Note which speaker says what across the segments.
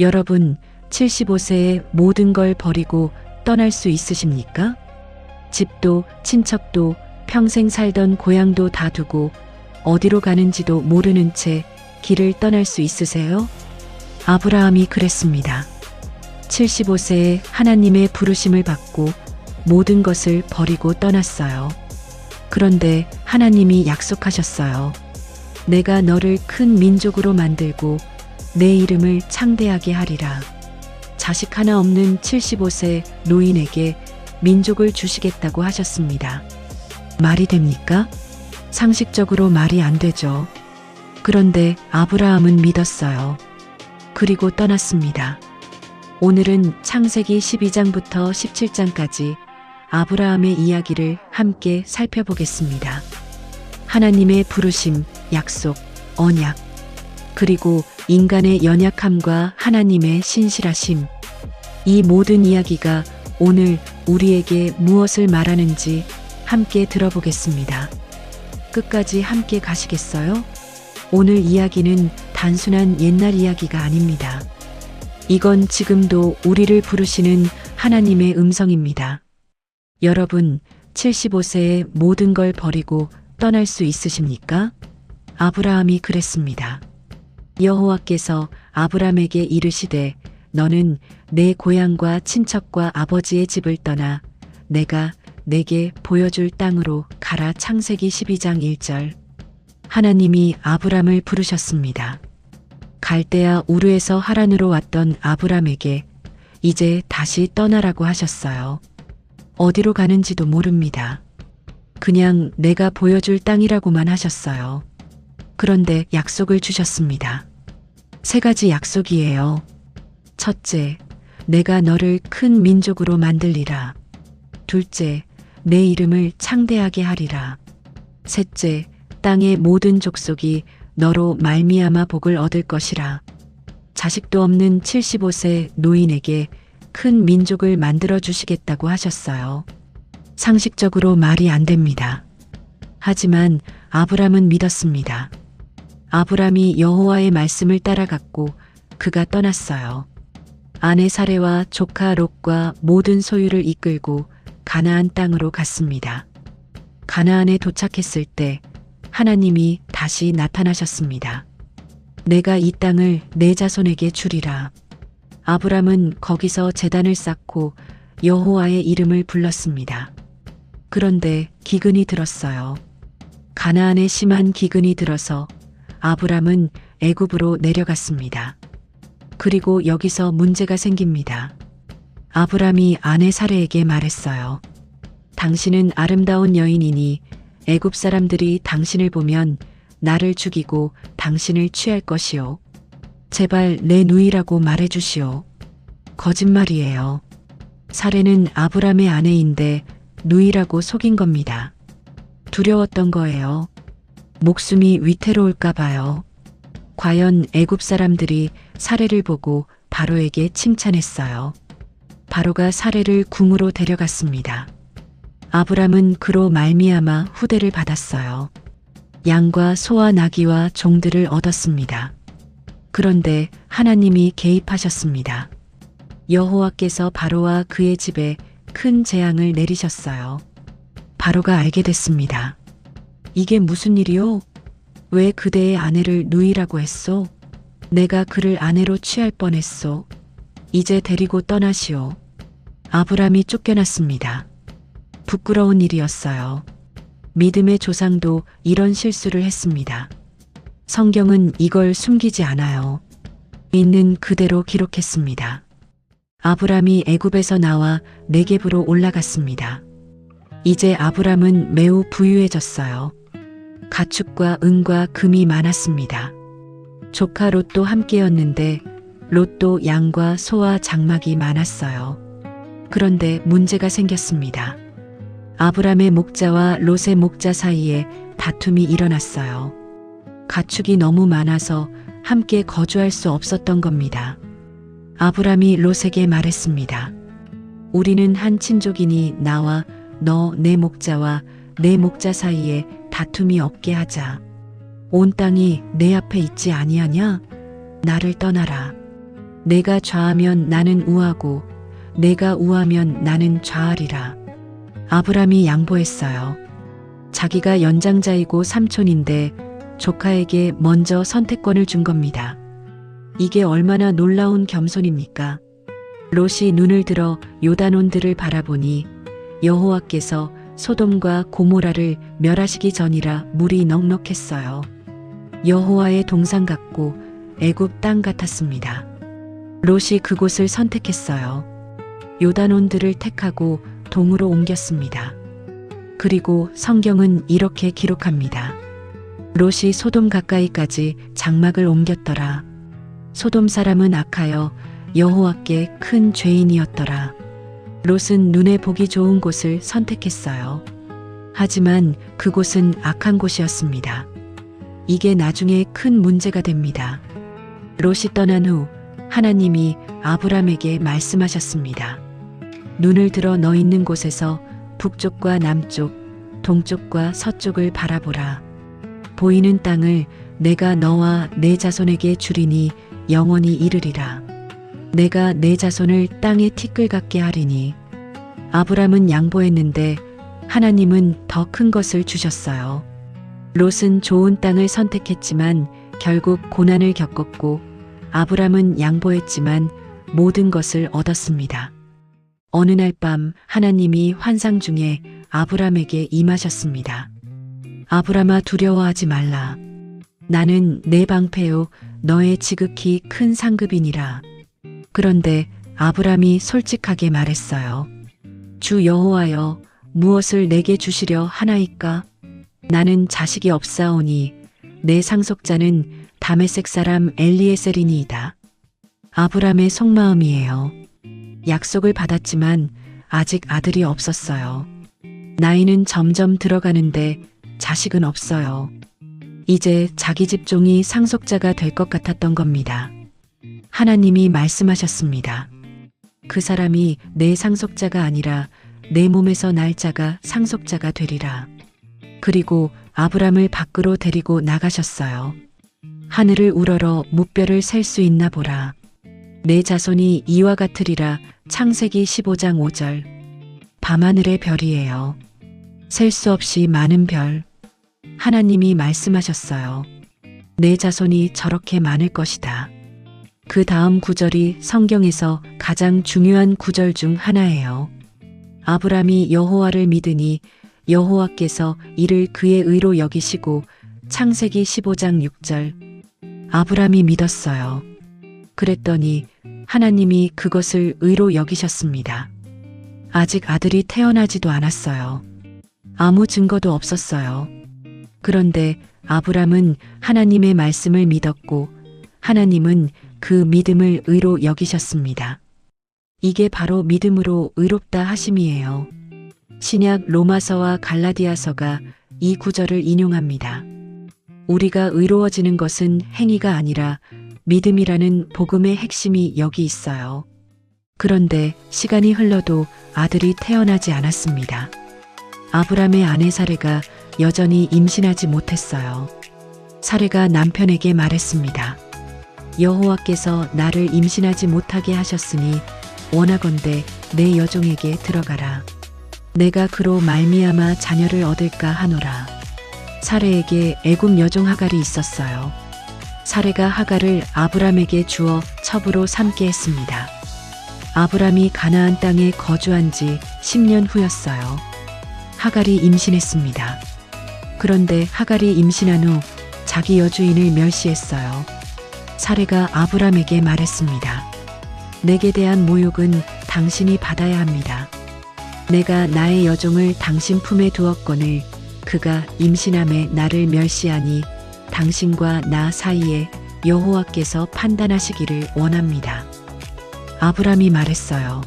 Speaker 1: 여러분, 75세에 모든 걸 버리고 떠날 수 있으십니까? 집도, 친척도, 평생 살던 고향도 다 두고 어디로 가는지도 모르는 채 길을 떠날 수 있으세요? 아브라함이 그랬습니다. 75세에 하나님의 부르심을 받고 모든 것을 버리고 떠났어요. 그런데 하나님이 약속하셨어요. 내가 너를 큰 민족으로 만들고 내 이름을 창대하게 하리라. 자식 하나 없는 75세 노인에게 민족을 주시겠다고 하셨습니다. 말이 됩니까? 상식적으로 말이 안 되죠. 그런데 아브라함은 믿었어요. 그리고 떠났습니다. 오늘은 창세기 12장부터 17장까지 아브라함의 이야기를 함께 살펴보겠습니다. 하나님의 부르심, 약속, 언약, 그리고 인간의 연약함과 하나님의 신실하심. 이 모든 이야기가 오늘 우리에게 무엇을 말하는지 함께 들어보겠습니다. 끝까지 함께 가시겠어요? 오늘 이야기는 단순한 옛날 이야기가 아닙니다. 이건 지금도 우리를 부르시는 하나님의 음성입니다. 여러분, 75세에 모든 걸 버리고 떠날 수 있으십니까? 아브라함이 그랬습니다. 여호와께서 아브라함에게 이르시되 너는 내 고향과 친척과 아버지의 집을 떠나 내가 내게 보여줄 땅으로 가라. 창세기 12장 1절. 하나님이 아브람을 부르셨습니다. 갈대아 우르에서 하란으로 왔던 아브람에게 이제 다시 떠나라고 하셨어요. 어디로 가는지도 모릅니다. 그냥 내가 보여줄 땅이라고만 하셨어요. 그런데 약속을 주셨습니다. 3가지 약속이에요. 첫째, 내가 너를 큰 민족으로 만들리라. 둘째, 내 이름을 창대하게 하리라. 셋째, 땅의 모든 족속이 너로 말미암아 복을 얻을 것이라. 자식도 없는 75세 노인에게 큰 민족을 만들어 주시겠다고 하셨어요. 상식적으로 말이 안 됩니다. 하지만 아브람은 믿었습니다. 아브람이 여호와의 말씀을 따라갔고 그가 떠났어요. 아내 사레와 조카 롯과 모든 소유를 이끌고 가나안 땅으로 갔습니다. 가나안에 도착했을 때 하나님이 다시 나타나셨습니다. 내가 이 땅을 내 자손에게 주리라. 아브람은 거기서 제단을 쌓고 여호와의 이름을 불렀습니다. 그런데 기근이 들었어요. 가나안에 심한 기근이 들어서 아브람은 애굽으로 내려갔습니다. 그리고 여기서 문제가 생깁니다. 아브람이 아내 사레에게 말했어요. 당신은 아름다운 여인이니 애굽 사람들이 당신을 보면 나를 죽이고 당신을 취할 것이요. 제발 내 누이라고 말해주시오. 거짓말이에요. 사레는 아브람의 아내인데 누이라고 속인 겁니다. 두려웠던 거예요. 목숨이 위태로울까 봐요. 과연 애굽 사람들이 사레를 보고 바로에게 칭찬했어요. 바로가 사레를 궁으로 데려갔습니다. 아브람은 그로 말미암아 후대를 받았어요. 양과 소와 나귀와 종들을 얻었습니다. 그런데 하나님이 개입하셨습니다. 여호와께서 바로와 그의 집에 큰 재앙을 내리셨어요. 바로가 알게 됐습니다. 이게 무슨 일이요? 왜 그대의 아내를 누이라고 했소? 내가 그를 아내로 취할 뻔했소. 이제 데리고 떠나시오. 아브람이 쫓겨났습니다. 부끄러운 일이었어요. 믿음의 조상도 이런 실수를 했습니다. 성경은 이걸 숨기지 않아요. 있는 그대로 기록했습니다. 아브람이 애굽에서 나와 네겝으로 올라갔습니다. 이제 아브람은 매우 부유해졌어요. 가축과 은과 금이 많았습니다. 조카 롯도 함께였는데 롯도 양과 소와 장막이 많았어요. 그런데 문제가 생겼습니다. 아브람의 목자와 롯의 목자 사이에 다툼이 일어났어요. 가축이 너무 많아서 함께 거주할 수 없었던 겁니다. 아브람이 롯에게 말했습니다. 우리는 한 친족이니 나와 너 내 목자와 내 목자 사이에 다툼이 없게 하자. 온 땅이 내 앞에 있지 아니하냐? 나를 떠나라. 내가 좌하면 나는 우하고 내가 우하면 나는 좌하리라. 아브람이 양보했어요. 자기가 연장자이고 삼촌인데 조카에게 먼저 선택권을 준 겁니다. 이게 얼마나 놀라운 겸손입니까? 롯이 눈을 들어 요단온들을 바라보니 여호와께서 소돔과 고모라를 멸하시기 전이라 물이 넉넉했어요. 여호와의 동산 같고 애굽 땅 같았습니다. 롯이 그곳을 선택했어요. 요단온들을 택하고 동으로 옮겼습니다. 그리고 성경은 이렇게 기록합니다. 롯이 소돔 가까이까지 장막을 옮겼더라. 소돔 사람은 악하여 여호와께 큰 죄인이었더라. 롯은 눈에 보기 좋은 곳을 선택했어요. 하지만 그곳은 악한 곳이었습니다. 이게 나중에 큰 문제가 됩니다. 롯이 떠난 후 하나님이 아브람에게 말씀하셨습니다. 눈을 들어 너 있는 곳에서 북쪽과 남쪽, 동쪽과 서쪽을 바라보라. 보이는 땅을 내가 너와 내 자손에게 주리니 영원히 이르리라. 내가 내 자손을 땅의 티끌 같게 하리니. 아브람은 양보했는데 하나님은 더 큰 것을 주셨어요. 롯은 좋은 땅을 선택했지만 결국 고난을 겪었고 아브람은 양보했지만 모든 것을 얻었습니다. 어느 날 밤 하나님이 환상 중에 아브람에게 임하셨습니다. 아브람아 두려워하지 말라. 나는 내 방패요 너의 지극히 큰 상급이니라. 그런데 아브람이 솔직하게 말했어요. 주 여호와여 무엇을 내게 주시려 하나이까? 나는 자식이 없사오니 내 상속자는 다메섹 사람 엘리에셀이니이다. 아브람의 속마음이에요. 약속을 받았지만 아직 아들이 없었어요. 나이는 점점 들어가는데 자식은 없어요. 이제 자기 집종이 상속자가 될 것 같았던 겁니다. 하나님이 말씀하셨습니다. 그 사람이 내 상속자가 아니라 내 몸에서 날 자가 상속자가 되리라. 그리고 아브람을 밖으로 데리고 나가셨어요. 하늘을 우러러 무뼈를 셀 수 있나 보라. 내 자손이 이와 같으리라. 창세기 15장 5절. 밤하늘의 별이에요. 셀 수 없이 많은 별. 하나님이 말씀하셨어요. 내 자손이 저렇게 많을 것이다. 그 다음 구절이 성경에서 가장 중요한 구절 중 하나예요. 아브람이 여호와를 믿으니 여호와께서 이를 그의 의로 여기시고. 창세기 15장 6절. 아브람이 믿었어요. 그랬더니 하나님이 그것을 의로 여기셨습니다. 아직 아들이 태어나지도 않았어요. 아무 증거도 없었어요. 그런데 아브람은 하나님의 말씀을 믿었고 하나님은 그 믿음을 의로 여기셨습니다. 이게 바로 믿음으로 의롭다 하심이에요. 신약 로마서와 갈라디아서가 이 구절을 인용합니다. 우리가 의로워지는 것은 행위가 아니라 믿음이라는 복음의 핵심이 여기 있어요. 그런데 시간이 흘러도 아들이 태어나지 않았습니다. 아브람의 아내 사레가 여전히 임신하지 못했어요. 사레가 남편에게 말했습니다. 여호와께서 나를 임신하지 못하게 하셨으니 원하건대 내 여종에게 들어가라. 내가 그로 말미암아 자녀를 얻을까 하노라. 사레에게 애굽 여종 하갈이 있었어요. 사레가 하갈을 아브람에게 주어 첩으로 삼게 했습니다. 아브람이 가나안 땅에 거주한 지 10년 후였어요. 하갈이 임신했습니다. 그런데 하갈이 임신한 후 자기 여주인을 멸시했어요. 사레가 아브람에게 말했습니다. 내게 대한 모욕은 당신이 받아야 합니다. 내가 나의 여종을 당신 품에 두었거늘 그가 임신함에 나를 멸시하니 당신과 나 사이에 여호와께서 판단하시기를 원합니다. 아브람이 말했어요.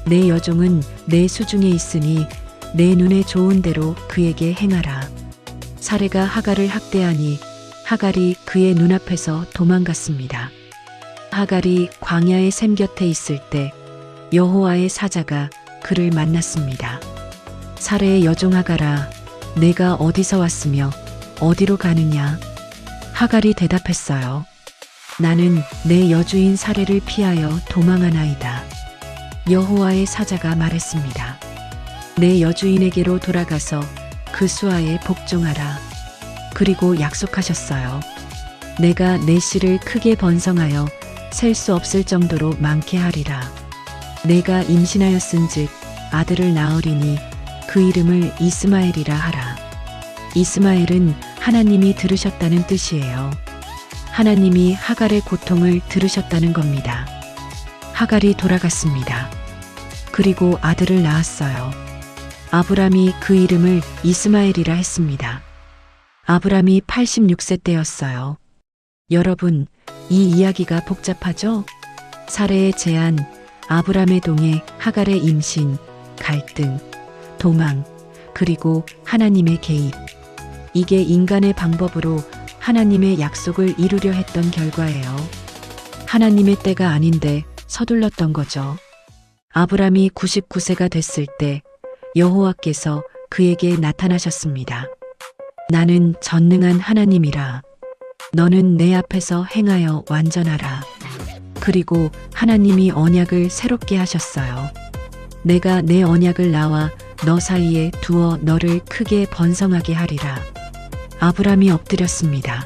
Speaker 1: 내 여종은 내 수중에 있으니 내 눈에 좋은 대로 그에게 행하라. 사레가 하갈을 학대하니 하갈이 그의 눈앞에서 도망갔습니다. 하갈이 광야의 샘 곁에 있을 때 여호와의 사자가 그를 만났습니다. 사레의 여종 하갈아, 내가 어디서 왔으며 어디로 가느냐? 하갈이 대답했어요. 나는 내 여주인 사례를 피하여 도망하나이다. 여호와의 사자가 말했습니다. 내 여주인에게로 돌아가서 그 수하에 복종하라. 그리고 약속하셨어요. 내가 내 씨를 크게 번성하여 셀 수 없을 정도로 많게 하리라. 내가 임신하였은즉 아들을 낳으리니 그 이름을 이스마엘이라 하라. 이스마엘은 하나님이 들으셨다는 뜻이에요. 하나님이 하갈의 고통을 들으셨다는 겁니다. 하갈이 돌아갔습니다. 그리고 아들을 낳았어요. 아브람이 그 이름을 이스마엘이라 했습니다. 아브람이 86세 때였어요. 여러분, 이 이야기가 복잡하죠? 사례의 제안, 아브람의 동행, 하갈의 임신, 갈등, 도망, 그리고 하나님의 개입. 이게 인간의 방법으로 하나님의 약속을 이루려 했던 결과예요. 하나님의 때가 아닌데 서둘렀던 거죠. 아브람이 99세가 됐을 때 여호와께서 그에게 나타나셨습니다. 나는 전능한 하나님이라. 너는 내 앞에서 행하여 완전하라. 그리고 하나님이 언약을 새롭게 하셨어요. 내가 내 언약을 나와 너 사이에 두어 너를 크게 번성하게 하리라. 아브람이 엎드렸습니다.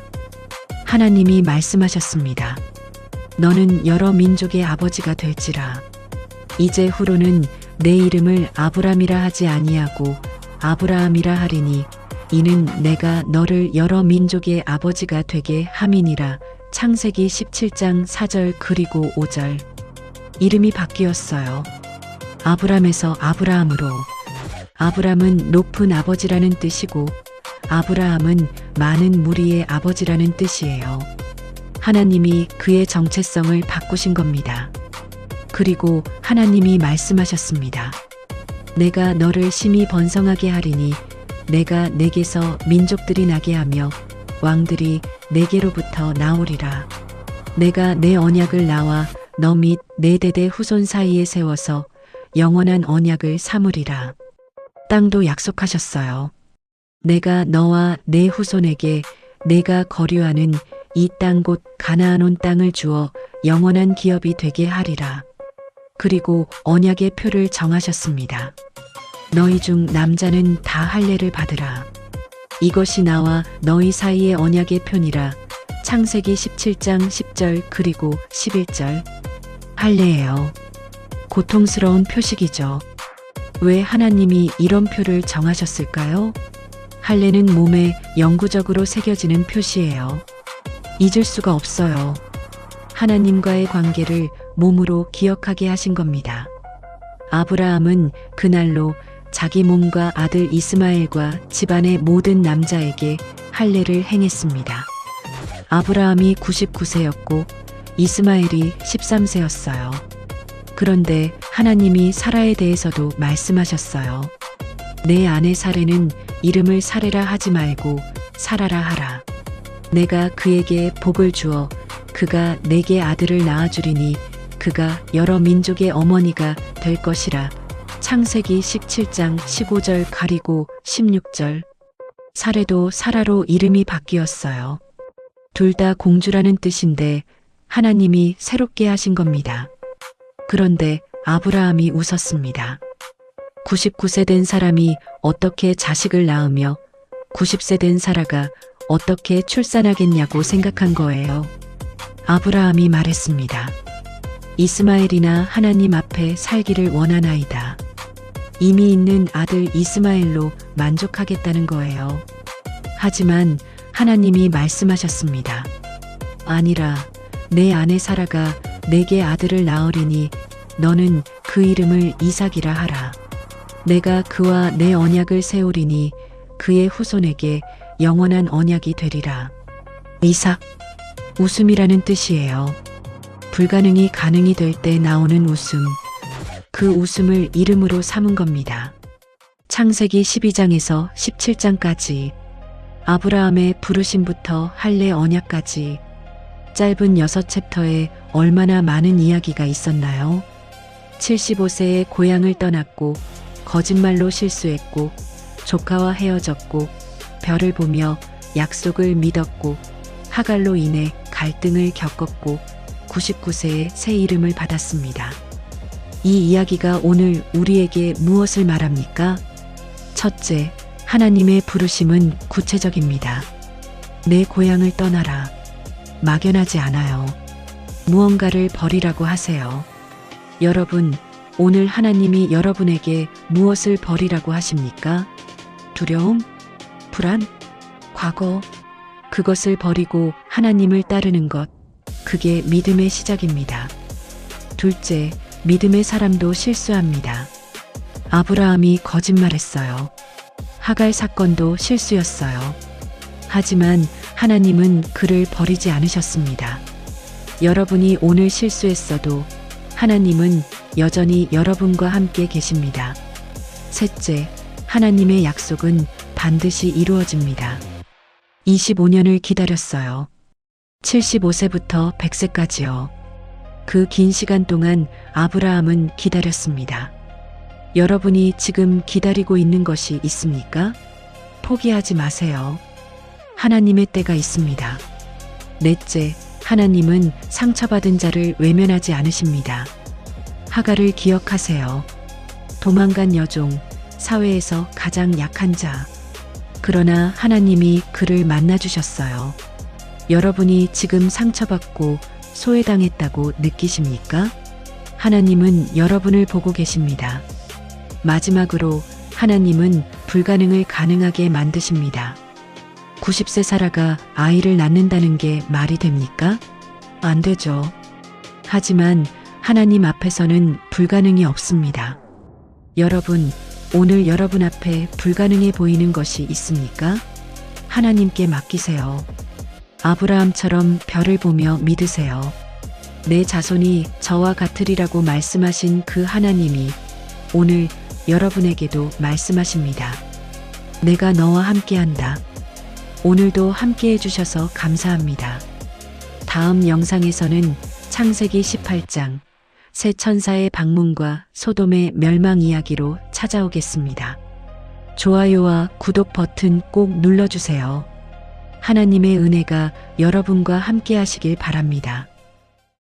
Speaker 1: 하나님이 말씀하셨습니다. 너는 여러 민족의 아버지가 될지라. 이제 후로는 내 이름을 아브람이라 하지 아니하고 아브라함이라 하리니 이는 내가 너를 여러 민족의 아버지가 되게 함이니라. 창세기 17장 4절 그리고 5절. 이름이 바뀌었어요. 아브람에서 아브라함으로. 아브람은 높은 아버지라는 뜻이고 아브라함은 많은 무리의 아버지라는 뜻이에요. 하나님이 그의 정체성을 바꾸신 겁니다. 그리고 하나님이 말씀하셨습니다. 내가 너를 심히 번성하게 하리니 내가 내게서 민족들이 나게 하며 왕들이 내게로부터 나오리라. 내가 내 언약을 나와 너 및 내 대대 후손 사이에 세워서 영원한 언약을 삼으리라. 땅도 약속하셨어요. 내가 너와 내 후손에게 내가 거류하는 이 땅 곧 가나안 온 땅을 주어 영원한 기업이 되게 하리라. 그리고 언약의 표를 정하셨습니다. 너희 중 남자는 다 할례를 받으라. 이것이 나와 너희 사이의 언약의 표니라. 창세기 17장 10절 그리고 11절. 할례예요. 고통스러운 표식이죠. 왜 하나님이 이런 표를 정하셨을까요? 할례는 몸에 영구적으로 새겨지는 표시예요. 잊을 수가 없어요. 하나님과의 관계를 몸으로 기억하게 하신 겁니다. 아브라함은 그날로 자기 몸과 아들 이스마엘과 집안의 모든 남자에게 할례를 행했습니다. 아브라함이 99세였고 이스마엘이 13세였어요. 그런데 하나님이 사라에 대해서도 말씀하셨어요. 내 아내 사레는 이름을 사레라 하지 말고 사라라 하라. 내가 그에게 복을 주어 그가 내게 아들을 낳아주리니 그가 여러 민족의 어머니가 될 것이라. 창세기 17장 15절 가리고 16절. 사레도 사라로 이름이 바뀌었어요. 둘 다 공주라는 뜻인데 하나님이 새롭게 하신 겁니다. 그런데 아브라함이 웃었습니다. 99세 된 사람이 어떻게 자식을 낳으며 90세 된 사라가 어떻게 출산하겠냐고 생각한 거예요. 아브라함이 말했습니다. 이스마엘이나 하나님 앞에 살기를 원하나이다. 이미 있는 아들 이스마엘로 만족하겠다는 거예요. 하지만 하나님이 말씀하셨습니다. 아니라 내 아내 사라가 내게 아들을 낳으리니 너는 그 이름을 이삭이라 하라. 내가 그와 내 언약을 세우리니 그의 후손에게 영원한 언약이 되리라. 이삭, 웃음이라는 뜻이에요. 불가능이 가능이 될 때 나오는 웃음. 그 웃음을 이름으로 삼은 겁니다. 창세기 12장에서 17장까지 아브라함의 부르심부터 할례 언약까지 짧은 6챕터에 얼마나 많은 이야기가 있었나요? 75세에 고향을 떠났고 거짓말로 실수했고 조카와 헤어졌고 별을 보며 약속을 믿었고 하갈로 인해 갈등을 겪었고 99세에 새 이름을 받았습니다. 이 이야기가 오늘 우리에게 무엇을 말합니까? 첫째, 하나님의 부르심은 구체적입니다. 내 고향을 떠나라. 막연하지 않아요. 무언가를 버리라고 하세요. 여러분, 오늘 하나님이 여러분에게 무엇을 버리라고 하십니까? 두려움? 불안? 과거? 그것을 버리고 하나님을 따르는 것, 그게 믿음의 시작입니다. 둘째, 믿음의 사람도 실수합니다. 아브라함이 거짓말했어요. 하갈 사건도 실수였어요. 하지만 하나님은 그를 버리지 않으셨습니다. 여러분이 오늘 실수했어도 하나님은 여전히 여러분과 함께 계십니다. 셋째, 하나님의 약속은 반드시 이루어집니다. 25년을 기다렸어요. 75세부터 100세까지요. 그 긴 시간 동안 아브라함은 기다렸습니다. 여러분이 지금 기다리고 있는 것이 있습니까? 포기하지 마세요. 하나님의 때가 있습니다. 넷째, 하나님은 상처받은 자를 외면하지 않으십니다. 하갈을 기억하세요. 도망간 여종, 사회에서 가장 약한 자. 그러나 하나님이 그를 만나주셨어요. 여러분이 지금 상처받고 소외당했다고 느끼십니까? 하나님은 여러분을 보고 계십니다. 마지막으로 하나님은 불가능을 가능하게 만드십니다. 90세 사라가 아이를 낳는다는 게 말이 됩니까? 안 되죠. 하지만 하나님 앞에서는 불가능이 없습니다. 여러분, 오늘 여러분 앞에 불가능해 보이는 것이 있습니까? 하나님께 맡기세요. 아브라함처럼 별을 보며 믿으세요. 내 자손이 저와 같으리라고 말씀하신 그 하나님이 오늘 여러분에게도 말씀하십니다. 내가 너와 함께한다. 오늘도 함께해 주셔서 감사합니다. 다음 영상에서는 창세기 18장 새 천사의 방문과 소돔의 멸망 이야기로 찾아오겠습니다. 좋아요와 구독 버튼 꼭 눌러주세요. 하나님의 은혜가 여러분과 함께 하시길 바랍니다.